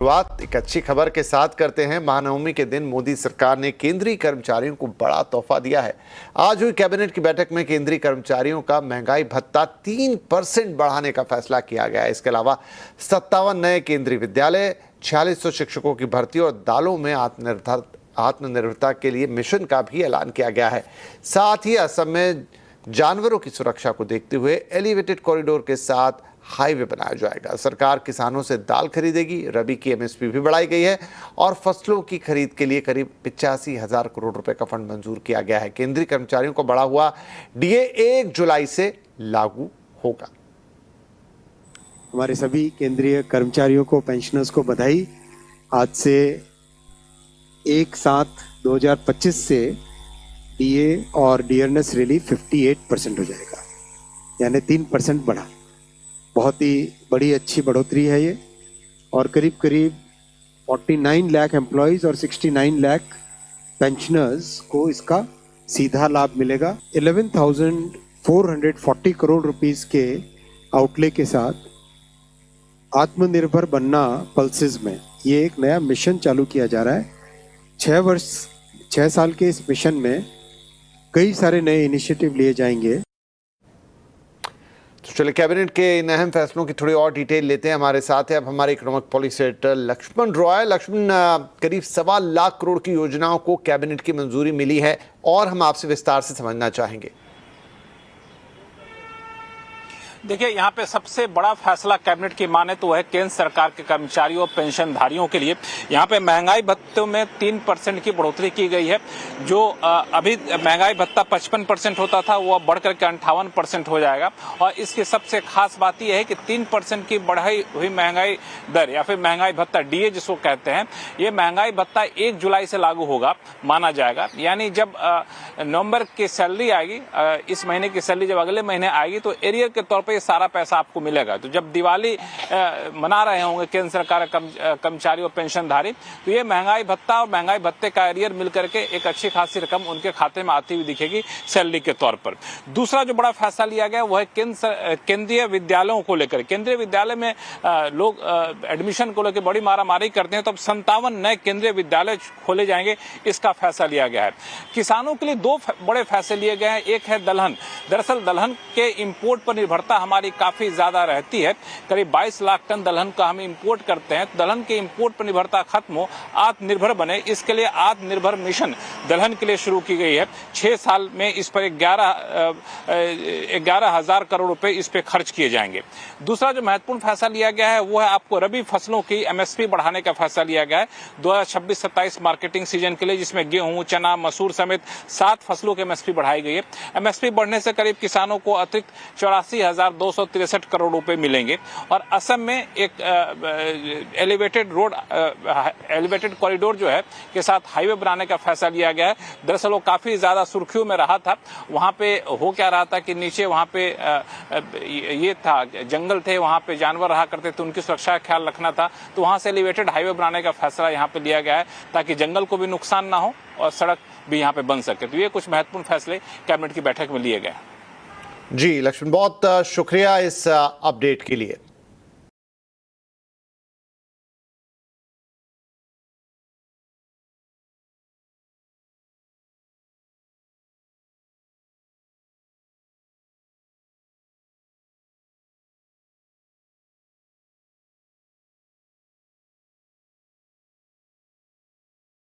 शुरुआत एक अच्छी खबर के साथ करते हैं। महानवमी के दिन मोदी सरकार ने केंद्रीय कर्मचारियों को बड़ा तोहफा दिया है। आज हुई कैबिनेट की बैठक में केंद्रीय कर्मचारियों का महंगाई भत्ता 3% बढ़ाने का फैसला किया गया है। इसके अलावा 57 नए केंद्रीय विद्यालय, 4600 शिक्षकों की भर्ती और दालों में आत्मनिर्भरता के लिए मिशन का भी ऐलान किया गया है। साथ ही असम में जानवरों की सुरक्षा को देखते हुए एलिवेटेड कॉरिडोर के साथ हाईवे बनाया जाएगा। सरकार किसानों से दाल खरीदेगी। रबी की एमएसपी भी बढ़ाई गई है और फसलों की खरीद के लिए करीब 85,000 करोड़ रुपए का फंड मंजूर किया गया है। केंद्रीय कर्मचारियों को बढ़ा हुआ डीए 1 जुलाई से लागू होगा। हमारे सभी केंद्रीय कर्मचारियों को, पेंशनर्स को बधाई। आज से 1/7/2025 से डीए और डियरनेस रिलीफ 58% हो जाएगा, यानी 3% बढ़ा। बहुत ही बड़ी अच्छी बढ़ोतरी है ये। और करीब 49 लाख एम्प्लॉयज और 69 लाख पेंशनर्स को इसका सीधा लाभ मिलेगा। 11,440 करोड़ रुपीस के आउटले के साथ आत्मनिर्भर बनना पल्सेस में ये एक नया मिशन चालू किया जा रहा है। 6 साल के इस मिशन में कई सारे नए इनिशिएटिव लिए जाएंगे। तो चलिए कैबिनेट के इन अहम फैसलों की थोड़ी और डिटेल लेते हैं। हमारे साथ है अब हमारे economic policy editor Lakshman Roy. Lakshman, करीब 1.25 लाख करोड़ की योजनाओं को कैबिनेट की मंजूरी मिली है और हम आपसे विस्तार से समझना चाहेंगे। देखिए, यहाँ पे सबसे बड़ा फैसला कैबिनेट की माने तो है केंद्र सरकार के कर्मचारियों और पेंशनधारियों के लिए। यहाँ पे महंगाई भत्ते में 3% की बढ़ोतरी की गई है। जो अभी महंगाई भत्ता 55% होता था वो अब बढ़कर के 58% हो जाएगा। और इसकी सबसे खास बात यह है कि 3% की बढ़ाई हुई महंगाई दर या फिर महंगाई भत्ता डीए जिसको कहते हैं, ये महंगाई भत्ता 1 जुलाई से लागू होगा माना जाएगा। यानी जब नवंबर की सैलरी आएगी, इस महीने की सैलरी जब अगले महीने आएगी तो एरियर के तौर पर ये सारा पैसा आपको मिलेगा। तो जब दिवाली मना रहे होंगे केंद्र सरकार कर्मचारी और पेंशनधारी, तो ये महंगाई भत्ता और महंगाई भत्ते का एरियर मिलकर के एक अच्छी खासी रकम उनके खाते में आती हुई दिखेगी सैलरी के तौर पर। दूसरा जो बड़ा फैसला लिया गया वो है केंद्रीय विद्यालयों को लेकर। केंद्रीय विद्यालय में लोग एडमिशन को लेकर बड़ी मारामारी करते हैं, तो अब 57 नए केंद्रीय विद्यालय खोले जाएंगे, इसका फैसला लिया गया है। किसानों के लिए 2 बड़े फैसले लिए गए हैं। एक है दलहन। दरअसल दलहन के इंपोर्ट पर निर्भरता हमारी काफी ज्यादा रहती है। करीब 22 लाख टन दलहन का हम इंपोर्ट करते हैं। दलहन के इंपोर्ट पर निर्भरता खत्म हो, आत्मनिर्भर बने, इसके लिए आत्मनिर्भर मिशन दलहन के लिए शुरू की गई है। 6 साल में इस पर 11,000 करोड़ रुपए इस पे खर्च किए जाएंगे। दूसरा जो महत्वपूर्ण फैसला लिया गया है वो है आपको रबी फसलों की एमएसपी बढ़ाने का फैसला लिया गया है 2026-27 मार्केटिंग सीजन के लिए, जिसमें गेहूं, चना, मसूर समेत 7 फसलों की एमएसपी बढ़ाई गई है। एमएसपी बढ़ने से करीब किसानों को अतिरिक्त 84,263 करोड़ रुपए मिलेंगे। और असम में एक एलिवेटेड कॉरिडोर जो है के साथ हाईवे बनाने का फैसला लिया गया है। दरअसल वो काफी ज्यादा सुर्खियों में रहा था। वहां पे हो क्या रहा था कि नीचे वहां पे ये था, जंगल थे, वहां पे जानवर रहा करते थे, उनकी सुरक्षा का ख्याल रखना था। तो वहां से एलिवेटेड हाईवे बनाने का फैसला यहाँ पे लिया गया है ताकि जंगल को भी नुकसान ना हो और सड़क भी यहाँ पे बन सके। तो ये कुछ महत्वपूर्ण फैसले कैबिनेट की बैठक में लिए गए। जी लक्ष्मण, बहुत शुक्रिया इस अपडेट के लिए।